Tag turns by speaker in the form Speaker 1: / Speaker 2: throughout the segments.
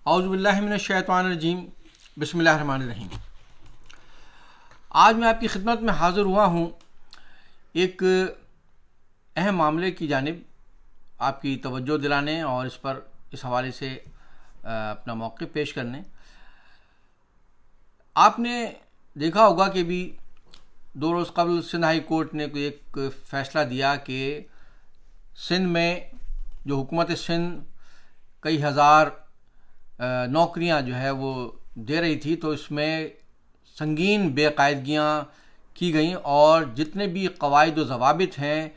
Speaker 1: اعوذ باللہ من الشیطان الرجیم، بسم اللہ الرحمن الرحیم۔ آج میں آپ کی خدمت میں حاضر ہوا ہوں ایک اہم معاملے کی جانب آپ کی توجہ دلانے اور اس حوالے سے اپنا موقف پیش کرنے۔ آپ نے دیکھا ہوگا کہ بھی 2 روز قبل سندھ ہائی کورٹ نے ایک فیصلہ دیا کہ سندھ میں جو حکومت سندھ کئی ہزار نوکریاں جو ہے وہ دے رہی تھی، تو اس میں سنگین بے قاعدگیاں کی گئیں اور جتنے بھی قواعد و ضوابط ہیں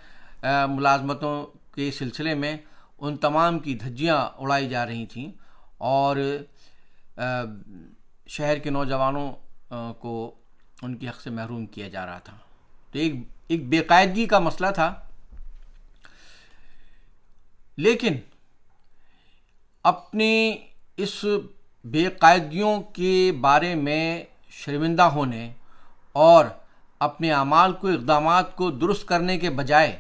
Speaker 1: ملازمتوں کے سلسلے میں، ان تمام کی دھجیاں اڑائی جا رہی تھیں اور شہر کے نوجوانوں کو ان کے حق سے محروم کیا جا رہا تھا۔ تو ایک بے قاعدگی کا مسئلہ تھا، لیکن اپنی اس بے قاعدگیوں کے بارے میں شرمندہ ہونے اور اپنے اعمال کو، اقدامات کو درست کرنے کے بجائے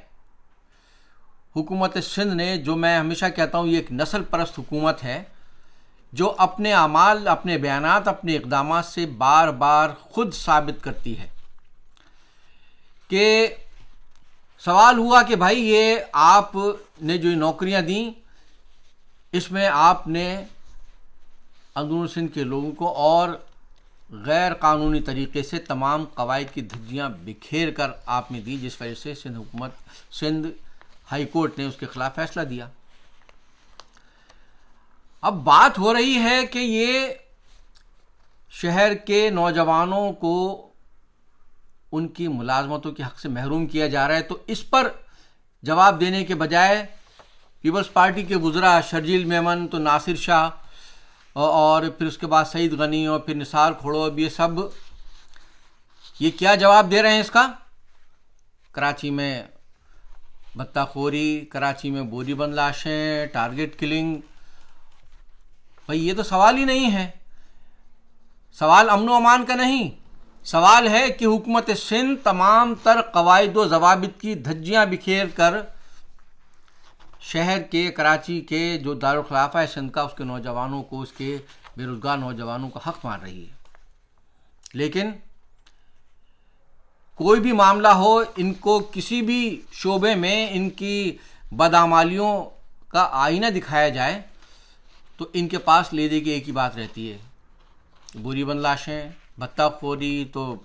Speaker 1: حکومت سندھ نے، جو میں ہمیشہ کہتا ہوں یہ ایک نسل پرست حکومت ہے، جو اپنے اعمال، اپنے بیانات، اپنے اقدامات سے بار بار خود ثابت کرتی ہے کہ سوال ہوا کہ بھائی یہ آپ نے جو نوکریاں دیں، اس میں آپ نے اندرون سندھ کے لوگوں کو اور غیر قانونی طریقے سے تمام قواعد کی دھجیاں بکھیر کر آپ نے دی، جس وجہ سے سندھ ہائی کورٹ نے اس کے خلاف فیصلہ دیا۔ اب بات ہو رہی ہے کہ یہ شہر کے نوجوانوں کو ان کی ملازمتوں کے حق سے محروم کیا جا رہا ہے، تو اس پر جواب دینے کے بجائے پیپلز پارٹی کے وزراء شرجیل میمن، تو ناصر شاہ، اور پھر اس کے بعد سعید غنی اور پھر نثار کھوڑو، یہ کیا جواب دے رہے ہیں اس کا؟ کراچی میں بتہ خوری، کراچی میں بوری بند لاشیں، ٹارگٹ کلنگ۔ بھائی یہ تو سوال ہی نہیں ہے، سوال امن و امان کا نہیں، سوال ہے کہ حکومت سندھ تمام تر قواعد و ضوابط کی دھجیاں بکھیر کر شہر کے، کراچی کے جو دارالخلافہ ہے سندھ کا، اس کے نوجوانوں کو، اس کے بے روزگار نوجوانوں کا حق مار رہی ہے۔ لیکن کوئی بھی معاملہ ہو، ان کو کسی بھی شعبے میں ان کی بدعمالیوں کا آئینہ دکھایا جائے تو ان کے پاس لے دے کی ایک ہی بات رہتی ہے، بوری بند لاشیں، بھتہ خوری، تو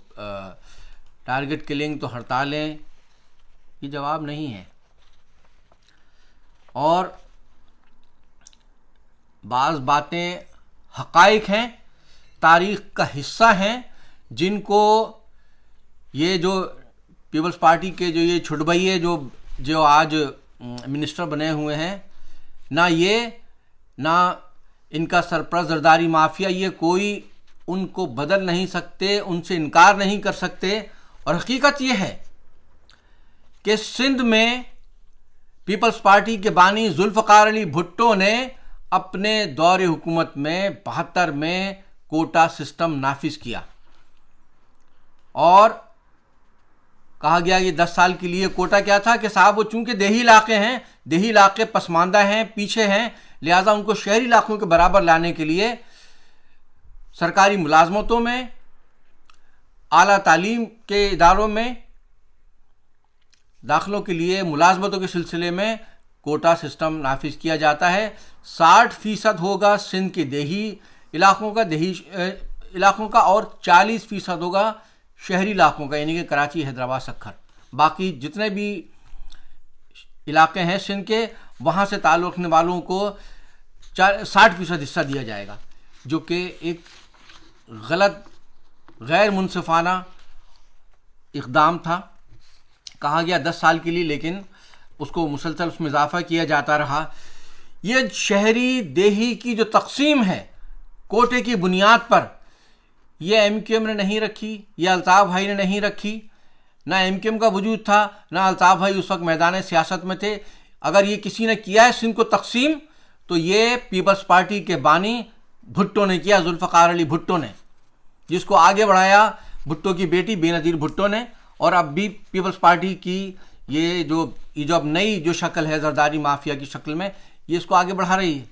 Speaker 1: ٹارگٹ کلنگ، تو ہڑتالیں۔ یہ جواب نہیں ہے۔ اور بعض باتیں حقائق ہیں، تاریخ کا حصہ ہیں، جن کو یہ جو پیپلز پارٹی کے جو یہ چھٹبئیے جو آج منسٹر بنے ہوئے ہیں، نہ ان کا سرپرست زرداری مافیا، یہ کوئی ان کو بدل نہیں سکتے، ان سے انکار نہیں کر سکتے۔ اور حقیقت یہ ہے کہ سندھ میں پیپلز پارٹی کے بانی ذوالفقار علی بھٹو نے اپنے دور حکومت میں 72 میں کوٹا سسٹم نافذ کیا، اور کہا گیا یہ 10 سال کے لیے کوٹا کیا تھا کہ صاحب وہ چونکہ دیہی علاقے ہیں، دیہی علاقے پسماندہ ہیں، پیچھے ہیں، لہذا ان کو شہری علاقوں کے برابر لانے کے لیے سرکاری ملازمتوں میں، اعلیٰ تعلیم کے اداروں میں داخلوں کے لیے، ملازمتوں کے سلسلے میں کوٹا سسٹم نافذ کیا جاتا ہے۔ 60% ہوگا سندھ کے دیہی علاقوں کا اور 40% ہوگا شہری علاقوں کا، یعنی کہ کراچی، حیدرآباد، سکھر۔ باقی جتنے بھی علاقے ہیں سندھ کے، وہاں سے تعلق رکھنے والوں کو 60% حصہ دیا جائے گا، جو کہ ایک غلط، غیر منصفانہ اقدام تھا۔ کہا گیا 10 سال کے لیے، لیکن اس کو مسلسل اس میں اضافہ کیا جاتا رہا۔ یہ شہری دیہی کی جو تقسیم ہے کوٹے کی بنیاد پر، یہ ایم کیو ایم نے نہیں رکھی، یہ الطاف بھائی نے نہیں رکھی، نہ ایم کیو ایم کا وجود تھا، نہ الطاف بھائی اس وقت میدان سیاست میں تھے۔ اگر یہ کسی نے کیا ہے سندھ کو تقسیم، تو یہ پیپلز پارٹی کے بانی بھٹو نے کیا، ذوالفقار علی بھٹو نے، جس کو آگے بڑھایا بھٹو کی بیٹی بے نظیر بھٹو نے، اور اب بھی پیپلز پارٹی کی یہ جو اب نئی جو شکل ہے زرداری مافیا کی شکل میں، یہ اس کو آگے بڑھا رہی ہے۔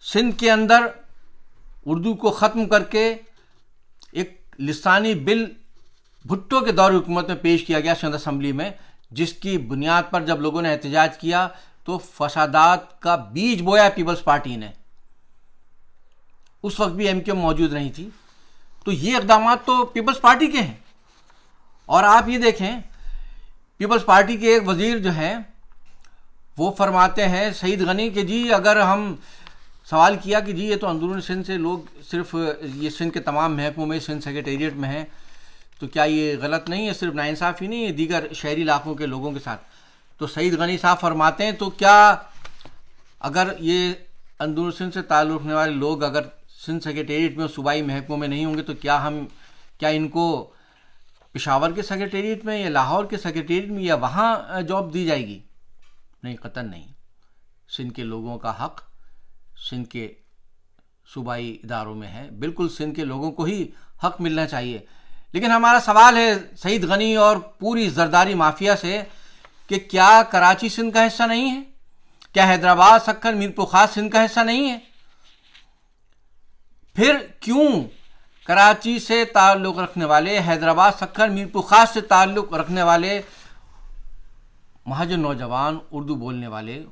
Speaker 1: سندھ کے اندر اردو کو ختم کر کے ایک لسانی بل بھٹو کے دور حکومت میں پیش کیا گیا سندھ اسمبلی میں، جس کی بنیاد پر جب لوگوں نے احتجاج کیا تو فسادات کا بیج بویا پیپلز پارٹی نے. اس وقت بھی MQM موجود نہیں تھی. تو یہ اقدامات تو پیپلز پارٹی کے ہیں. اور آپ یہ دیکھیں پیپلز پارٹی کے ایک وزیر جو ہیں وہ فرماتے ہیں سعید غنی کہ جی اگر ہم سوال کیا کہ جی یہ تو اندرون سندھ سے لوگ صرف یہ سندھ کے تمام محکموں میں سندھ سیکریٹریٹ میں ہیں، تو کیا یہ غلط نہیں ہے؟ صرف ناانصافی نہیں ہے دیگر شہری علاقوں کے لوگوں کے ساتھ؟ تو سعید غنی صاحب فرماتے ہیں تو کیا اگر یہ اندرون سندھ سے تعلق رکھنے والے لوگ اگر سندھ سیکریٹریٹ میں صوبائی محکموں میں نہیں ہوں گے تو کیا ان کو پشاور کے سیکریٹریٹ میں یا لاہور کے سیکریٹریٹ میں یا وہاں جاب دی جائے گی؟ نہیں، قطعاً نہیں. سندھ کے لوگوں کا حق سندھ کے صوبائی اداروں میں ہے. بالکل سندھ کے لوگوں کو ہی حق ملنا چاہیے. لیکن ہمارا سوال ہے سعید غنی اور پوری زرداری مافیا سے کہ کیا کراچی سندھ کا حصہ نہیں ہے؟ کیا حیدرآباد سکھر میرپور خاص سندھ کا حصہ نہیں ہے؟ پھر کیوں کراچی سے تعلق رکھنے والے، حیدرآباد سکھر میرپور خاص سے تعلق رکھنے والے مہاجر نوجوان اردو بولنے والے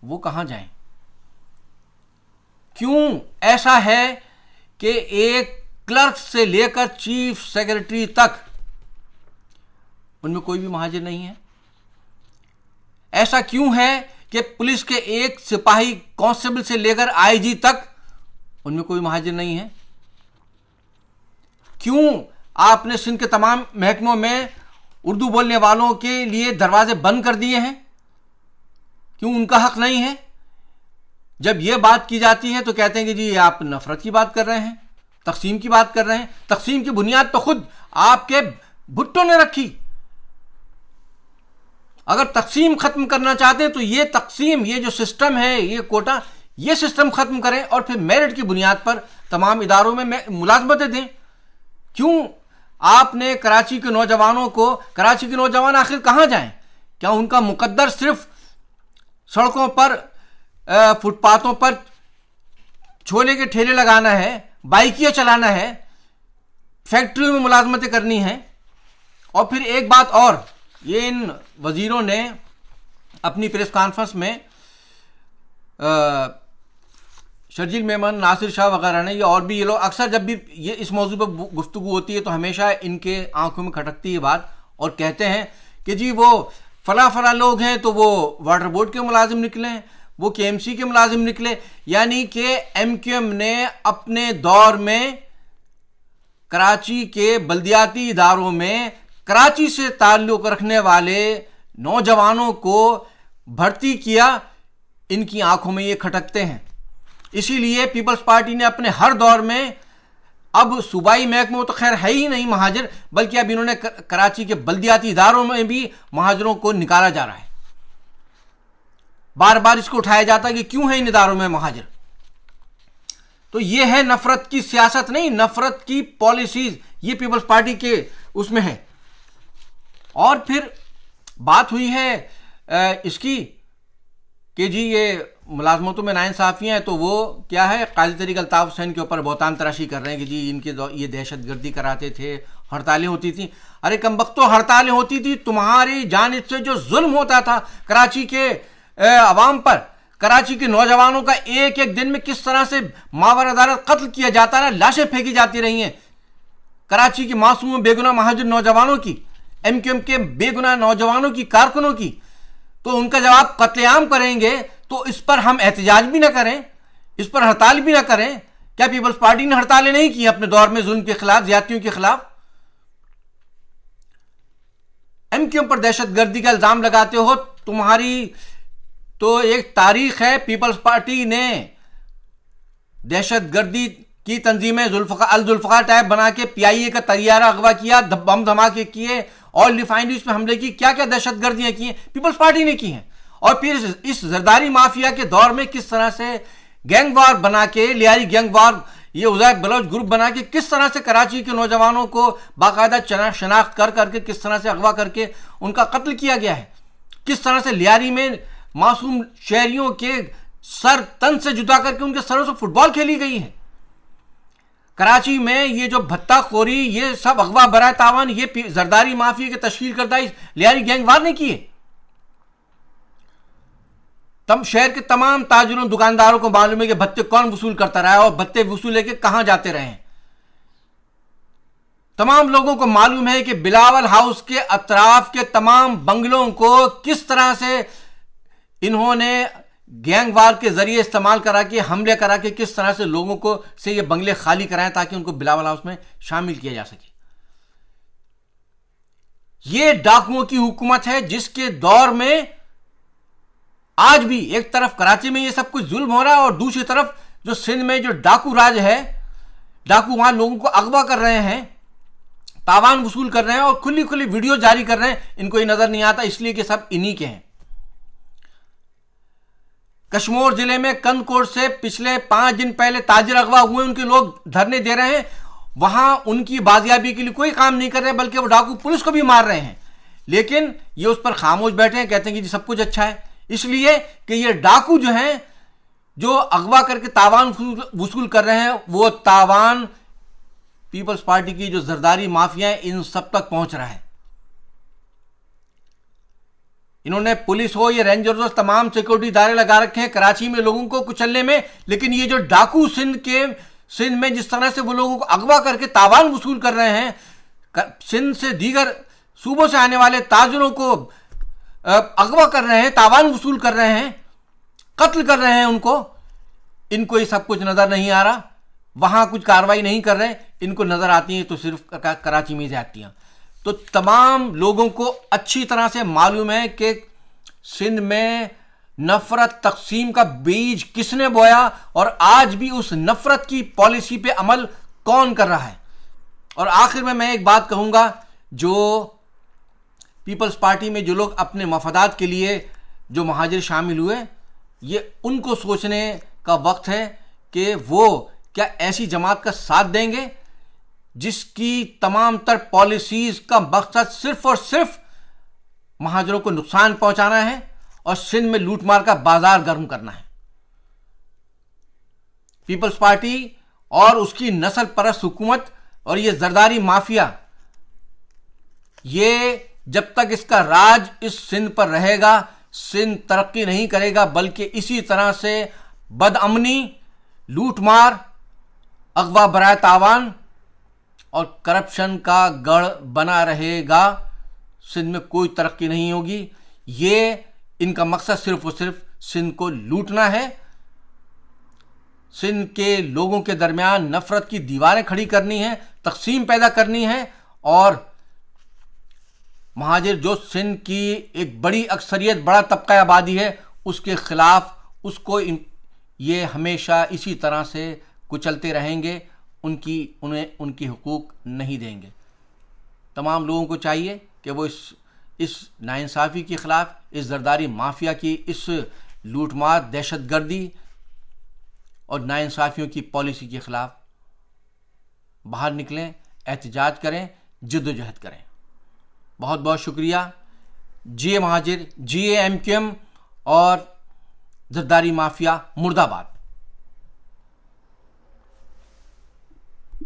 Speaker 1: وہ کہاں جائیں؟ کیوں ایسا ہے کہ ایک کلرک سے لے کر چیف سیکرٹری تک ان میں کوئی بھی مہاجر نہیں ہے؟ ایسا کیوں ہے کہ پولیس کے ایک سپاہی کانسٹیبل سے لے کر IG تک ان میں کوئی مہاجر نہیں ہے؟ کیوں آپ نے سندھ کے تمام محکموں میں اردو بولنے والوں کے لیے دروازے بند کر دیے ہیں؟ کیوں ان کا حق نہیں ہے؟ جب یہ بات کی جاتی ہے تو کہتے ہیں کہ جی آپ نفرت کی بات کر رہے ہیں، تقسیم کی بات کر رہے ہیں. تقسیم کی بنیاد تو خود آپ کے بھٹو نے رکھی. اگر تقسیم ختم کرنا چاہتے ہیں تو یہ تقسیم، یہ جو سسٹم ہے، یہ کوٹا، یہ سسٹم ختم کریں اور پھر میرٹ کی بنیاد پر تمام اداروں میں ملازمتیں دیں. کیوں آپ نے کراچی کے نوجوانوں کو، کراچی کے نوجوان آخر کہاں جائیں؟ کیا ان کا مقدر صرف سڑکوں پر، فٹ پاتھوں پر چھولے کے ٹھیلے لگانا ہے، بائکیاں چلانا ہے، فیکٹریوں میں ملازمتیں کرنی ہیں؟ اور پھر ایک بات اور، یہ ان وزیروں نے اپنی پریس کانفرنس میں شرجیل میمن، ناصر شاہ وغیرہ نے، یہ اور بھی یہ لوگ اکثر جب بھی یہ اس موضوع پر گفتگو ہوتی ہے تو ہمیشہ ان کے آنکھوں میں کھٹکتی ہے بات، اور کہتے ہیں کہ جی وہ فلاں لوگ ہیں تو وہ واٹر بورڈ کے ملازم نکلیں، وہ KMC کے ملازم نکلے. یعنی کہ MQM نے اپنے دور میں کراچی کے بلدیاتی اداروں میں کراچی سے تعلق رکھنے والے نوجوانوں کو بھرتی کیا. ان کی آنکھوں میں یہ کھٹکتے ہیں. اسی لیے پیپلز پارٹی نے اپنے ہر دور میں، اب صوبائی محکموں تو خیر ہے ہی نہیں مہاجر، بلکہ اب انہوں نے کراچی کے بلدیاتی اداروں میں بھی مہاجروں کو نکالا جا رہا ہے. بار بار اس کو اٹھایا جاتا ہے کہ کیوں ہے ان اداروں میں مہاجر. تو یہ ہے نفرت کی سیاست نہیں، نفرت کی پالیسیز، یہ پیپلز پارٹی کے اس میں ہے. اور پھر بات ہوئی ہے اس کی کہ جی یہ ملازمتوں میں ناانصافیاں ہیں، تو وہ کیا ہے، قاضی طریق الطاف حسین کے اوپر بہتان تراشی کر رہے ہیں کہ جی ان کے یہ دہشت گردی کراتے تھے، ہڑتالیں ہوتی تھیں. ارے کمبختو، ہڑتالیں ہوتی تھی تمہاری جانب سے جو ظلم ہوتا تھا کراچی کے عوام پر، کراچی کے نوجوانوں کا ایک ایک دن میں کس طرح سے ماور عدالت قتل کیا جاتا ہے، لاشیں پھینکی جاتی رہی ہیں کراچی کی معصوم بے گناہ مہاجر نوجوانوں کی، MQM کے بے گناہ نوجوانوں کی، کارکنوں کی. تو ان کا جب آپ قتل عام کریں گے تو اس پر ہم احتجاج بھی نہ کریں، اس پر ہڑتال بھی نہ کریں؟ کیا پیپلز پارٹی نے ہڑتالیں نہیں کی اپنے دور میں ظلم کے خلاف، زیادتیوں کے خلاف؟ MQM پر دہشت گردی کا الزام لگاتے ہو، تمہاری تو ایک تاریخ ہے. پیپلز پارٹی نے دہشت گردی کی تنظیمیں الذوالفقار ٹائپ بنا کے PIA کا طیارہ اغوا کیا، بم دھماکے کیے، آئل ریفائنریز پہ حملے کی، کیا کیا دہشت گردیاں کی ہیں پیپلز پارٹی نے کی ہیں. اور پھر اس زرداری مافیا کے دور میں کس طرح سے گینگ وار بنا کے، لیاری گینگ وار، یہ عزیر بلوچ گروپ بنا کے کس طرح سے کراچی کے نوجوانوں کو باقاعدہ شناخت کر کے کس طرح سے اغوا کر کے ان کا قتل کیا گیا ہے. کس طرح سے لیاری میں معصوم شہریوں کے سر تن سے جدا کر کے ان کے سروں سے فٹ بال کھیلی گئی ہے. کراچی میں یہ جو بھتہ خوری، یہ سب اغوا برائے تاوان یہ زرداری مافیا کے تشکیل کردہ لیاری گینگ وار نے کیے. شہر کے تمام تاجروں دکانداروں کو معلوم ہے کہ بھتے کون وصول کرتا رہا ہے اور بھتے وصول لے کے کہاں جاتے رہے ہیں. تمام لوگوں کو معلوم ہے کہ بلاول ہاؤس کے اطراف کے تمام بنگلوں کو کس طرح سے انہوں نے گینگ وار کے ذریعے استعمال کرا کے حملے کرا کے کس طرح سے لوگوں کو سے یہ بنگلے خالی کرائیں تاکہ ان کو بلاول ہاؤس میں شامل کیا جا سکے. یہ ڈاکوؤں کی حکومت ہے جس کے دور میں آج بھی ایک طرف کراچی میں یہ سب کچھ ظلم ہو رہا ہے اور دوسری طرف جو سندھ میں جو ڈاکو راج ہے، ڈاکو وہاں لوگوں کو اغوا کر رہے ہیں، تاوان وصول کر رہے ہیں اور کھلی کھلی ویڈیو جاری کر رہے ہیں. ان کو یہ نظر نہیں آتا اس لیے کہ سب انہی کے ہیں. کشمور ضلع میں کند کوٹ سے پچھلے 5 دن پہلے تاجر اغوا ہوئے، ان کے لوگ دھرنے دے رہے ہیں. وہاں ان کی بازیابی کے لیے کوئی کام نہیں کر رہے بلکہ وہ ڈاکو پولیس کو بھی مار رہے ہیں. لیکن یہ اس پر خاموش بیٹھے ہیں، کہتے ہیں کہ سب کچھ اچھا ہے. اس لیے کہ یہ ڈاکو جو ہیں جو اغوا کر کے تاوان وصول کر رہے ہیں، وہ تاوان پیپلز پارٹی کی جو زرداری مافیا ہے ان سب تک پہنچ رہا ہے. انہوں نے پولیس ہو یا رینجرز ہو تمام سیکورٹی ادارے لگا رکھے ہیں کراچی میں لوگوں کو کچلنے میں. لیکن یہ جو ڈاکو سندھ میں جس طرح سے وہ لوگوں کو اغوا کر کے تاوان وصول کر رہے ہیں، سندھ سے دیگر صوبوں سے آنے والے تاجروں کو اغوا کر رہے ہیں، تاوان وصول کر رہے ہیں، قتل کر رہے ہیں ان کو یہ سب کچھ نظر نہیں آ رہا. وہاں کچھ کاروائی نہیں کر رہے، ان کو نظر آتی ہیں تو صرف کراچی میں زیادتیاں. تو تمام لوگوں کو اچھی طرح سے معلوم ہے کہ سندھ میں نفرت تقسیم کا بیج کس نے بویا اور آج بھی اس نفرت کی پالیسی پہ عمل کون کر رہا ہے. اور آخر میں ایک بات کہوں گا، جو پیپلز پارٹی میں جو لوگ اپنے مفادات کے لیے جو مہاجر شامل ہوئے، یہ ان کو سوچنے کا وقت ہے کہ وہ کیا ایسی جماعت کا ساتھ دیں گے جس کی تمام تر پالیسیز کا مقصد صرف اور صرف مہاجروں کو نقصان پہنچانا ہے اور سندھ میں لوٹ مار کا بازار گرم کرنا ہے. پیپلز پارٹی اور اس کی نسل پرست حکومت اور یہ زرداری مافیا، یہ جب تک اس کا راج اس سندھ پر رہے گا، سندھ ترقی نہیں کرے گا بلکہ اسی طرح سے بد امنی، لوٹ مار، اغوا برائے تاوان اور کرپشن کا گڑھ بنا رہے گا. سندھ میں کوئی ترقی نہیں ہوگی. یہ ان کا مقصد صرف اور صرف سندھ کو لوٹنا ہے، سندھ کے لوگوں کے درمیان نفرت کی دیواریں کھڑی کرنی ہیں، تقسیم پیدا کرنی ہے اور مہاجر جو سندھ کی ایک بڑی اکثریت، بڑا طبقہ آبادی ہے، اس کے خلاف اس کو یہ ہمیشہ اسی طرح سے کچلتے رہیں گے، انہیں ان کی حقوق نہیں دیں گے. تمام لوگوں کو چاہیے کہ وہ اس ناانصافی کے خلاف، اس زرداری مافیا کی اس لوٹ مار، دہشت گردی اور ناانصافیوں کی پالیسی کے خلاف باہر نکلیں، احتجاج کریں، جد و جہد کریں. بہت بہت شکریہ. جی اے مہاجر، جی اے ایم کیو ایم اور زرداری مافیا، مرد آباد.